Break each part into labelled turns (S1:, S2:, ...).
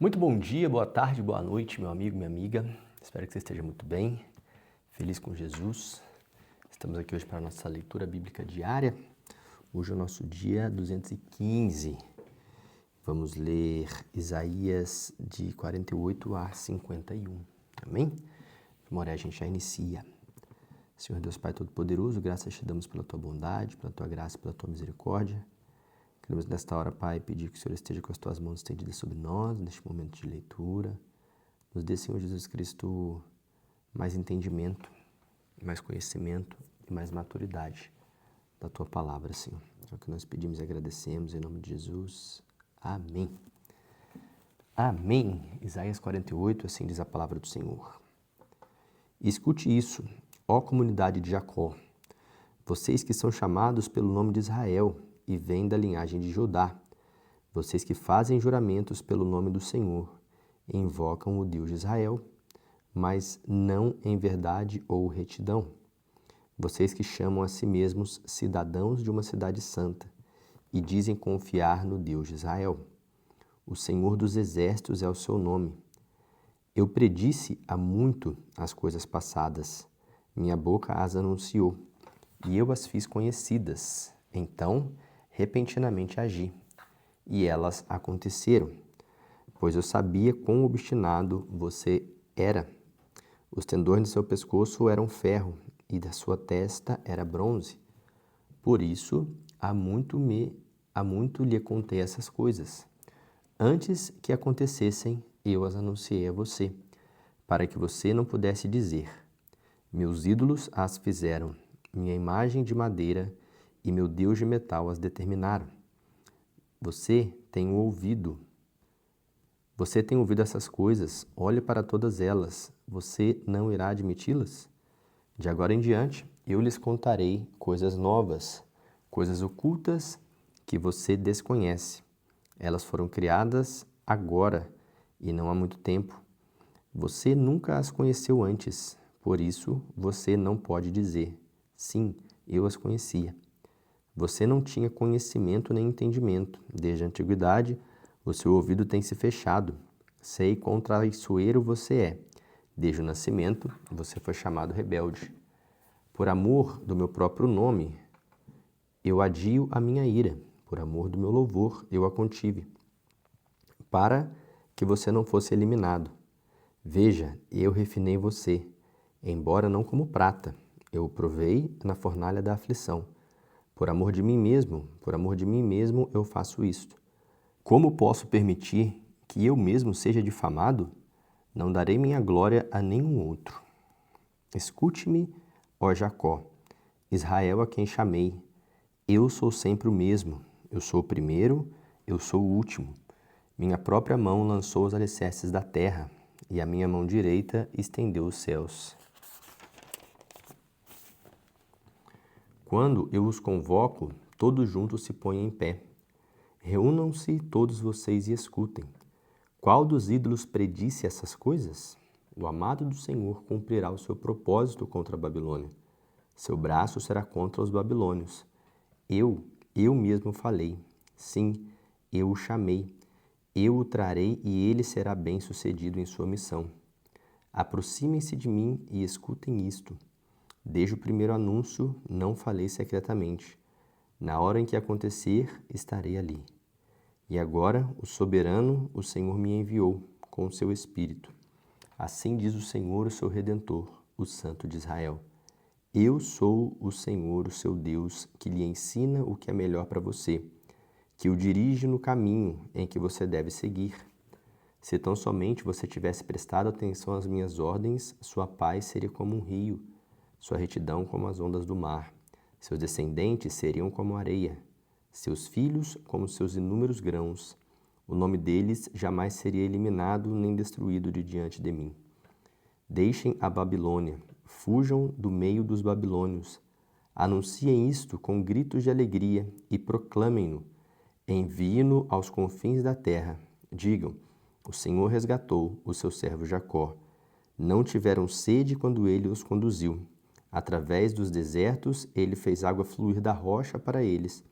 S1: Muito bom dia, boa tarde, boa noite, meu amigo, minha amiga. Espero que você esteja muito bem, feliz com Jesus. Estamos aqui hoje para a nossa leitura bíblica diária. Hoje é o nosso dia 215. Vamos ler Isaías de 48 a 51. Amém? Vamos orar, a gente já inicia. Senhor Deus Pai Todo-Poderoso, graças te damos pela tua bondade, pela tua graça, pela tua misericórdia. Queremos nesta hora, Pai, pedir que o Senhor esteja com as tuas mãos estendidas sobre nós, neste momento de leitura. Nos dê, Senhor Jesus Cristo, mais entendimento, mais conhecimento e mais maturidade da tua palavra, Senhor. É o que nós pedimos e agradecemos em nome de Jesus. Amém. Amém. Isaías 48, assim diz a palavra do Senhor. Escute isso, ó comunidade de Jacó, vocês que são chamados pelo nome de Israel e vêm da linhagem de Judá, vocês que fazem juramentos pelo nome do Senhor e invocam o Deus de Israel, mas não em verdade ou retidão. Vocês que chamam a si mesmos cidadãos de uma cidade santa e dizem confiar no Deus de Israel. O Senhor dos Exércitos é o seu nome. Eu predisse há muito as coisas passadas, minha boca as anunciou, e eu as fiz conhecidas. Então, repentinamente agi, e elas aconteceram, pois eu sabia quão obstinado você era. Os tendões de seu pescoço eram ferro, e da sua testa era bronze. Por isso, há muito lhe contei essas coisas. Antes que acontecessem, eu as anunciei a você, para que você não pudesse dizer: meus ídolos as fizeram, minha imagem de madeira e meu Deus de metal as determinaram. Você tem ouvido essas coisas, olhe para todas elas, você não irá admiti-las? De agora em diante, eu lhes contarei coisas novas, coisas ocultas que você desconhece. Elas foram criadas agora e não há muito tempo. Você nunca as conheceu antes, por isso você não pode dizer: sim, eu as conhecia. Você não tinha conhecimento nem entendimento. Desde a antiguidade, o seu ouvido tem se fechado. Sei quão traiçoeiro você é. Desde o nascimento, você foi chamado rebelde. Por amor do meu próprio nome, eu adio a minha ira. Por amor do meu louvor, eu a contive, para que você não fosse eliminado. Veja, eu refinei você, embora não como prata. Eu o provei na fornalha da aflição. Por amor de mim mesmo eu faço isto. Como posso permitir que eu mesmo seja difamado? Não darei minha glória a nenhum outro. Escute-me, ó Jacó, Israel a quem chamei. Eu sou sempre o mesmo. Eu sou o primeiro, eu sou o último. Minha própria mão lançou os alicerces da terra, e a minha mão direita estendeu os céus. Quando eu os convoco, todos juntos se põem em pé. Reúnam-se todos vocês e escutem. Qual dos ídolos predisse essas coisas? O amado do Senhor cumprirá o seu propósito contra a Babilônia. Seu braço será contra os babilônios. Eu mesmo falei. Sim, eu o chamei. Eu o trarei e ele será bem-sucedido em sua missão. Aproximem-se de mim e escutem isto. Desde o primeiro anúncio, não falei secretamente. Na hora em que acontecer, estarei ali. E agora, o soberano, o Senhor me enviou, com o seu Espírito. Assim diz o Senhor, o seu Redentor, o Santo de Israel. Eu sou o Senhor, o seu Deus, que lhe ensina o que é melhor para você, que o dirige no caminho em que você deve seguir. Se tão somente você tivesse prestado atenção às minhas ordens, sua paz seria como um rio, sua retidão como as ondas do mar. Seus descendentes seriam como a areia, seus filhos como seus inúmeros grãos. O nome deles jamais seria eliminado nem destruído de diante de mim. Deixem a Babilônia, fujam do meio dos babilônios. Anunciem isto com gritos de alegria e proclamem-no. Enviem-no aos confins da terra. Digam: o Senhor resgatou o seu servo Jacó. Não tiveram sede quando ele os conduziu. Através dos desertos, ele fez água fluir da rocha para eles.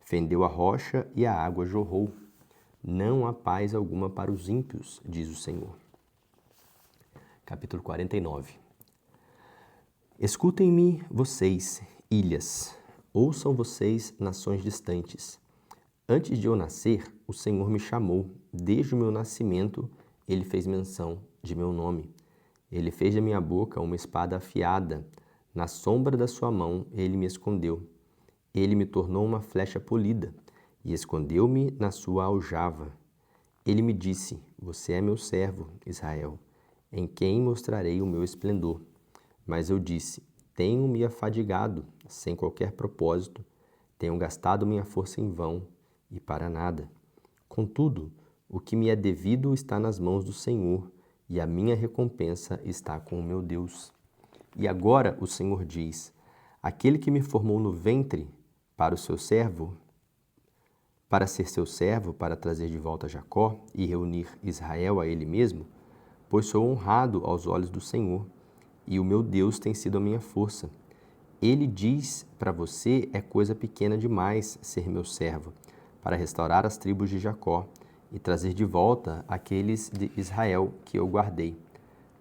S1: Fendeu a rocha e a água jorrou. Não há paz alguma para os ímpios, diz o Senhor. Capítulo 49. Escutem-me, vocês, ilhas, ouçam vocês, nações distantes. Antes de eu nascer, o Senhor me chamou. Desde o meu nascimento, Ele fez menção de meu nome. Ele fez da minha boca uma espada afiada. Na sombra da sua mão, Ele me escondeu. Ele me tornou uma flecha polida e escondeu-me na sua aljava. Ele me disse, você é meu servo, Israel, em quem mostrarei o meu esplendor. Mas eu disse, tenho me afadigado, sem qualquer propósito, tenho gastado minha força em vão e para nada. Contudo, o que me é devido está nas mãos do Senhor, e a minha recompensa está com o meu Deus. E agora o Senhor diz, aquele que me formou no ventre para o seu servo, para ser seu servo, para trazer de volta Jacó e reunir Israel a ele mesmo, pois sou honrado aos olhos do Senhor, e o meu Deus tem sido a minha força. Ele diz para você, é coisa pequena demais ser meu servo, para restaurar as tribos de Jacó e trazer de volta aqueles de Israel que eu guardei.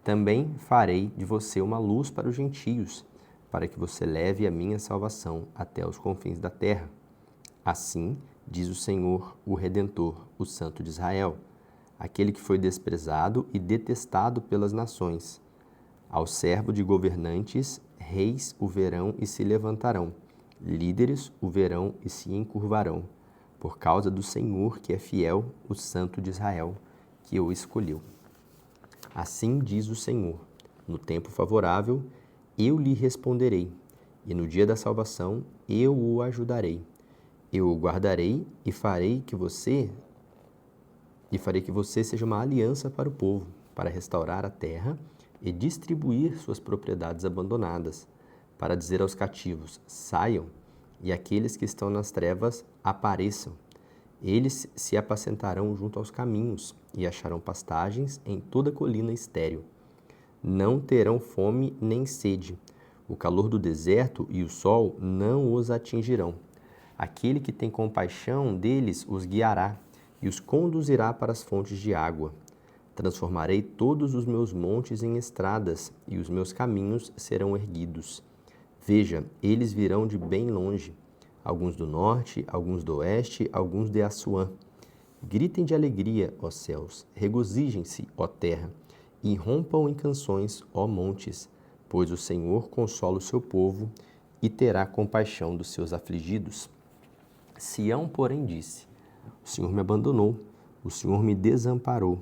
S1: Também farei de você uma luz para os gentios, para que você leve a minha salvação até os confins da terra. Assim, diz o Senhor, o Redentor, o Santo de Israel, aquele que foi desprezado e detestado pelas nações. Ao servo de governantes, reis o verão e se levantarão, líderes o verão e se encurvarão, por causa do Senhor que é fiel, o Santo de Israel, que o escolheu. Assim diz o Senhor, no tempo favorável, eu lhe responderei, e no dia da salvação eu o ajudarei. Eu o guardarei e farei que você seja uma aliança para o povo, para restaurar a terra e distribuir suas propriedades abandonadas, para dizer aos cativos, saiam, e aqueles que estão nas trevas apareçam. Eles se apacentarão junto aos caminhos e acharão pastagens em toda colina estéril. Não terão fome nem sede. O calor do deserto e o sol não os atingirão. Aquele que tem compaixão deles os guiará e os conduzirá para as fontes de água. Transformarei todos os meus montes em estradas e os meus caminhos serão erguidos. Veja, eles virão de bem longe, alguns do norte, alguns do oeste, alguns de Assuã. Gritem de alegria, ó céus, regozijem-se, ó terra, e rompam em canções, ó montes, pois o Senhor consola o seu povo e terá compaixão dos seus afligidos. Sião, porém, disse, o Senhor me abandonou, o Senhor me desamparou.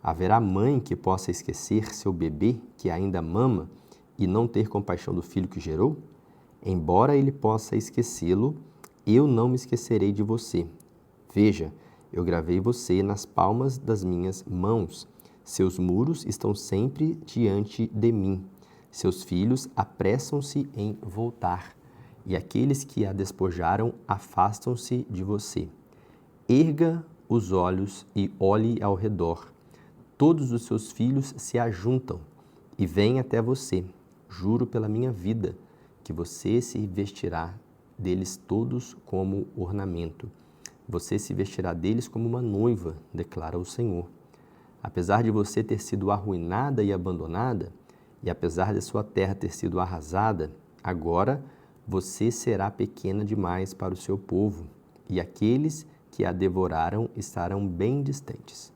S1: Haverá mãe que possa esquecer seu bebê que ainda mama e não ter compaixão do filho que gerou? Embora ele possa esquecê-lo, eu não me esquecerei de você. Veja, eu gravei você nas palmas das minhas mãos. Seus muros estão sempre diante de mim. Seus filhos apressam-se em voltar, e aqueles que a despojaram afastam-se de você. Erga os olhos e olhe ao redor. Todos os seus filhos se ajuntam e vêm até você. Juro pela minha vida que você se vestirá deles todos como ornamento. Você se vestirá deles como uma noiva, declara o Senhor. Apesar de você ter sido arruinada e abandonada, e apesar de sua terra ter sido arrasada, agora você será pequena demais para o seu povo, e aqueles que a devoraram estarão bem distantes.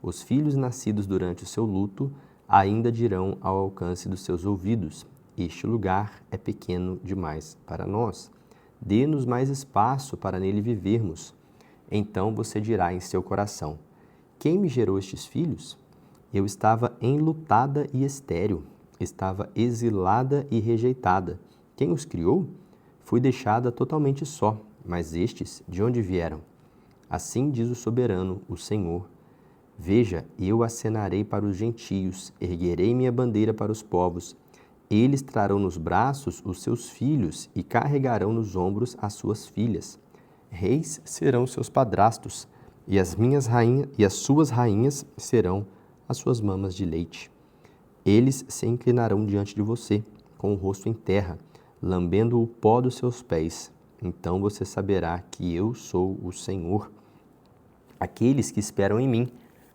S1: Os filhos nascidos durante o seu luto ainda dirão ao alcance dos seus ouvidos, este lugar é pequeno demais para nós. Dê-nos mais espaço para nele vivermos. Então você dirá em seu coração, quem me gerou estes filhos? Eu estava enlutada e estéril, estava exilada e rejeitada. Quem os criou? Fui deixada totalmente só, mas estes, de onde vieram? Assim diz o soberano, o Senhor. Veja, eu acenarei para os gentios, erguerei minha bandeira para os povos. Eles trarão nos braços os seus filhos e carregarão nos ombros as suas filhas. Reis serão seus padrastos, e as suas rainhas serão as suas mamas de leite. Eles se inclinarão diante de você, com o rosto em terra, lambendo o pó dos seus pés. Então você saberá que eu sou o Senhor. Aqueles que esperam em mim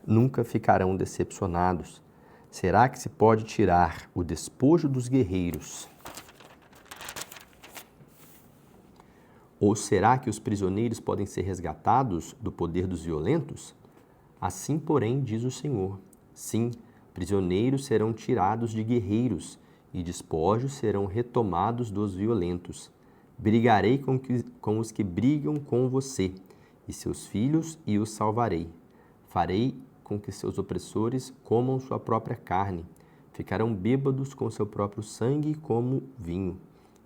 S1: nunca ficarão decepcionados. Será que se pode tirar o despojo dos guerreiros? Ou será que os prisioneiros podem ser resgatados do poder dos violentos? Assim, porém, diz o Senhor: sim, prisioneiros serão tirados de guerreiros e despojos serão retomados dos violentos. Brigarei com os que brigam com você, e seus filhos, e os salvarei. Farei com que seus opressores comam sua própria carne, ficarão bêbados com seu próprio sangue como vinho.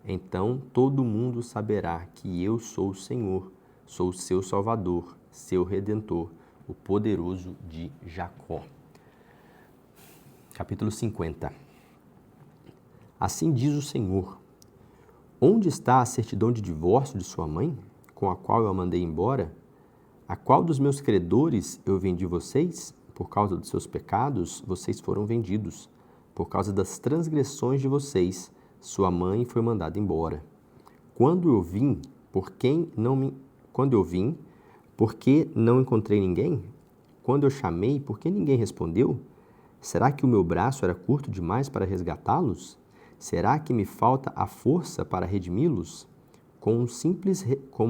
S1: Então todo mundo saberá que eu sou o Senhor, sou o seu Salvador, seu Redentor, o poderoso de Jacó. Capítulo 50. Assim diz o Senhor: onde está a certidão de divórcio de sua mãe, com a qual eu a mandei embora? A qual dos meus credores eu vendi vocês? Por causa dos seus pecados, vocês foram vendidos. Por causa das transgressões de vocês, sua mãe foi mandada embora. Quando eu vim, por que não encontrei ninguém? Quando eu chamei, por que ninguém respondeu? Será que o meu braço era curto demais para resgatá-los? Será que me falta a força para redimi-los? Como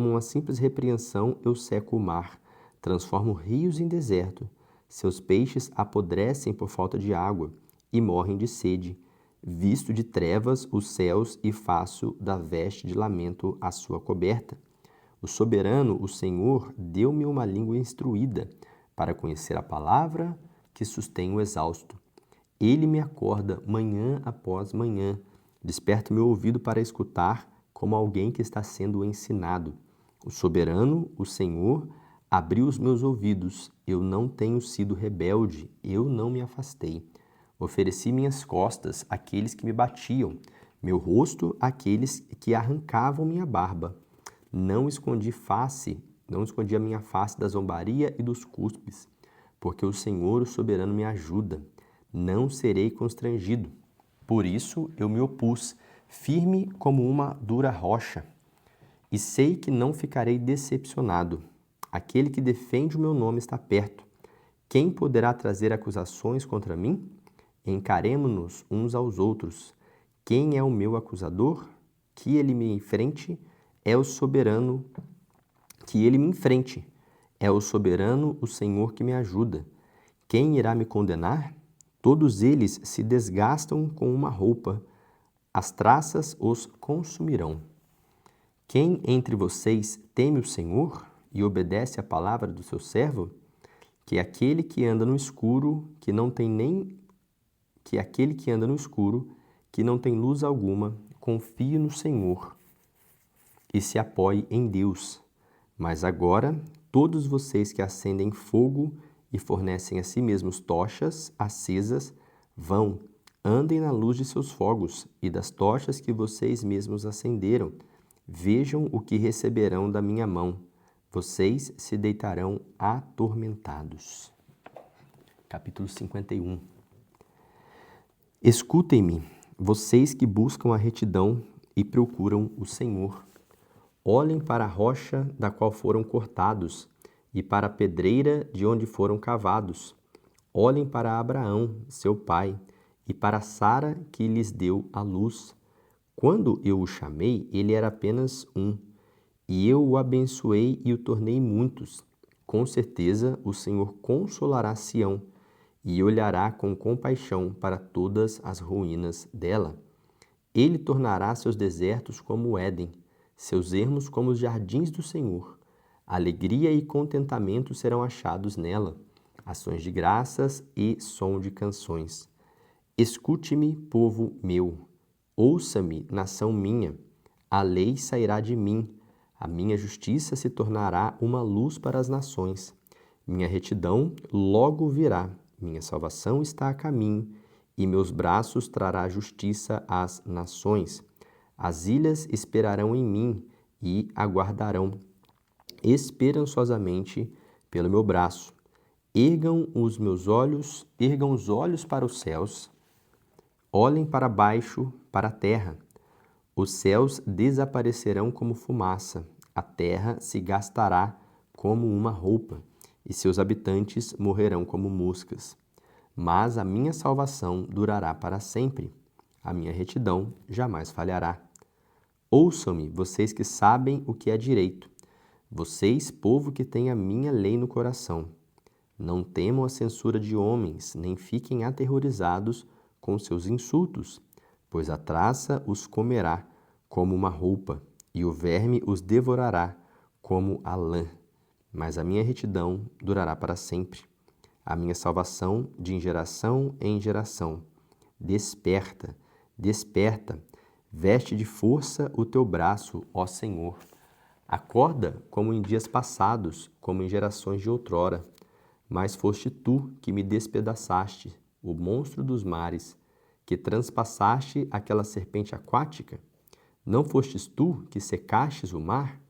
S1: uma simples repreensão, eu seco o mar, transformo rios em deserto. Seus peixes apodrecem por falta de água e morrem de sede. Visto de trevas os céus e faço da veste de lamento a sua coberta. O soberano, o Senhor, deu-me uma língua instruída para conhecer a palavra que sustém o exausto. Ele me acorda manhã após manhã, desperta o meu ouvido para escutar como alguém que está sendo ensinado. O soberano, o Senhor, abriu os meus ouvidos. Eu não tenho sido rebelde, eu não me afastei. Ofereci minhas costas àqueles que me batiam, meu rosto àqueles que arrancavam minha barba. Não escondi a minha face da zombaria e dos cuspes, porque o Senhor, o soberano, me ajuda. Não serei constrangido. Por isso eu me opus, firme como uma dura rocha. E sei que não ficarei decepcionado. Aquele que defende o meu nome está perto. Quem poderá trazer acusações contra mim? Encaremo-nos uns aos outros. Quem é o meu acusador? Que ele me enfrente, é o soberano. Que ele me enfrente, é o soberano, o Senhor que me ajuda. Quem irá me condenar? Todos eles se desgastam com uma roupa, as traças os consumirão. Quem entre vocês teme o Senhor e obedece à palavra do seu servo? Que aquele que anda no escuro, que não tem luz alguma, confie no Senhor e se apoie em Deus. Mas agora, todos vocês que acendem fogo e fornecem a si mesmos tochas acesas, andem na luz de seus fogos e das tochas que vocês mesmos acenderam. Vejam o que receberão da minha mão. Vocês se deitarão atormentados. Capítulo 51. Escutem-me, vocês que buscam a retidão e procuram o Senhor. Olhem para a rocha da qual foram cortados e para a pedreira de onde foram cavados. Olhem para Abraão, seu pai, e para Sara, que lhes deu a luz. Quando eu o chamei, ele era apenas um, e eu o abençoei e o tornei muitos. Com certeza, o Senhor consolará Sião e olhará com compaixão para todas as ruínas dela. Ele tornará seus desertos como o Éden, seus ermos como os jardins do Senhor. Alegria e contentamento serão achados nela, ações de graças e som de canções. Escute-me, povo meu, ouça-me, nação minha. A lei sairá de mim, a minha justiça se tornará uma luz para as nações. Minha retidão logo virá, minha salvação está a caminho, e meus braços trará justiça às nações. As ilhas esperarão em mim e aguardarão esperançosamente pelo meu braço. Ergam os olhos para os céus, olhem para baixo, para a terra. Os céus desaparecerão como fumaça, a terra se gastará como uma roupa, e seus habitantes morrerão como moscas. Mas a minha salvação durará para sempre, a minha retidão jamais falhará. Ouçam-me, vocês que sabem o que é direito, vocês, povo que tem a minha lei no coração. Não temam a censura de homens, nem fiquem aterrorizados com seus insultos, pois a traça os comerá como uma roupa, e o verme os devorará como a lã. Mas a minha retidão durará para sempre, a minha salvação de geração em geração. Desperta, desperta, veste de força o teu braço, ó Senhor. Acorda como em dias passados, como em gerações de outrora. Mas foste tu que me despedaçaste, o monstro dos mares, que transpassaste aquela serpente aquática? Não fostes tu que secastes o mar?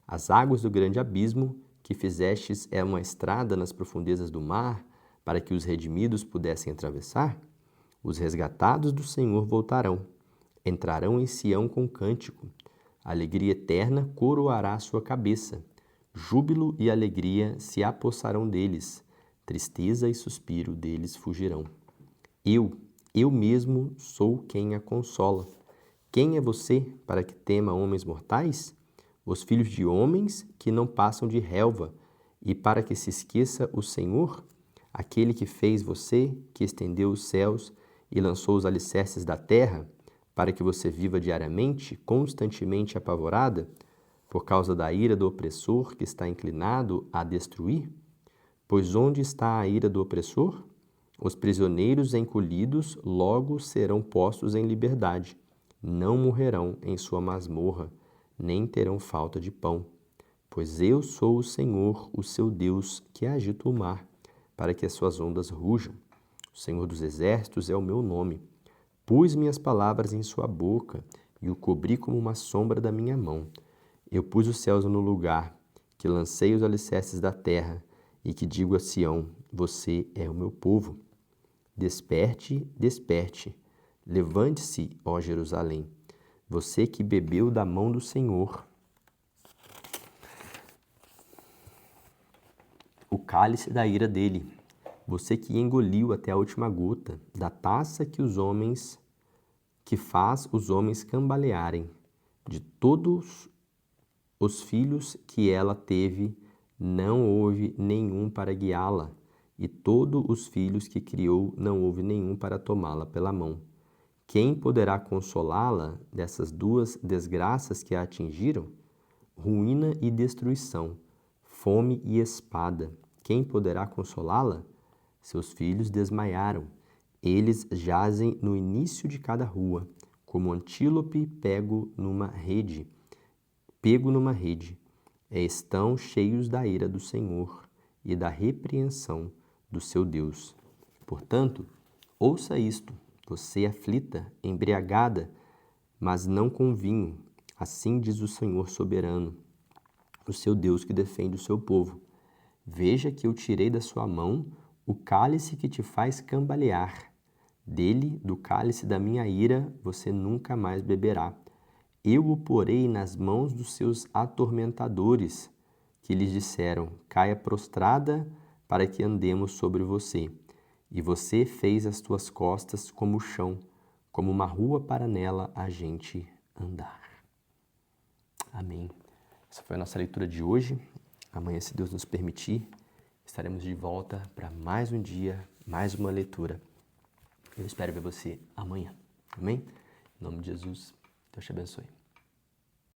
S1: As águas do grande abismo, que fizestes uma estrada nas profundezas do mar, para que os redimidos pudessem atravessar? Os resgatados do Senhor voltarão, entrarão em Sião com cântico. A alegria eterna coroará a sua cabeça. Júbilo e alegria se apossarão deles. Tristeza e suspiro deles fugirão. Eu mesmo sou quem a consola. Quem é você para que tema homens mortais? Os filhos de homens que não passam de relva, e para que se esqueça o Senhor, aquele que fez você, que estendeu os céus e lançou os alicerces da terra, para que você viva diariamente, constantemente apavorada, por causa da ira do opressor que está inclinado a destruir? Pois onde está a ira do opressor? Os prisioneiros encolhidos logo serão postos em liberdade. Não morrerão em sua masmorra, nem terão falta de pão. Pois eu sou o Senhor, o seu Deus, que agita o mar, para que as suas ondas rujam. O Senhor dos Exércitos é o meu nome. Pus minhas palavras em sua boca e o cobri como uma sombra da minha mão. Eu pus os céus no lugar, que lancei os alicerces da terra, e que digo a Sião, você é o meu povo. Desperte, desperte, levante-se, ó Jerusalém, você que bebeu da mão do Senhor o cálice da ira dele, você que engoliu até a última gota da taça que faz os homens cambalearem. De todos os filhos que ela teve, não houve nenhum para guiá-la, e todos os filhos que criou, não houve nenhum para tomá-la pela mão. Quem poderá consolá-la dessas duas desgraças que a atingiram? Ruína e destruição, fome e espada. Quem poderá consolá-la? Seus filhos desmaiaram. Eles jazem no início de cada rua, como antílope pego numa rede. Estão cheios da ira do Senhor e da repreensão do seu Deus. Portanto, ouça isto, você aflita, embriagada, mas não com vinho. Assim diz o Senhor soberano, o seu Deus que defende o seu povo. Veja que eu tirei da sua mão o cálice que te faz cambalear. Dele, do cálice da minha ira, você nunca mais beberá. Eu o porei nas mãos dos seus atormentadores, que lhes disseram, caia prostrada para que andemos sobre você. E você fez as tuas costas como o chão, como uma rua para nela a gente andar. Amém. Essa foi a nossa leitura de hoje. Amanhã, se Deus nos permitir, estaremos de volta para mais um dia, mais uma leitura. Eu espero ver você amanhã. Amém? Em nome de Jesus, Deus te abençoe.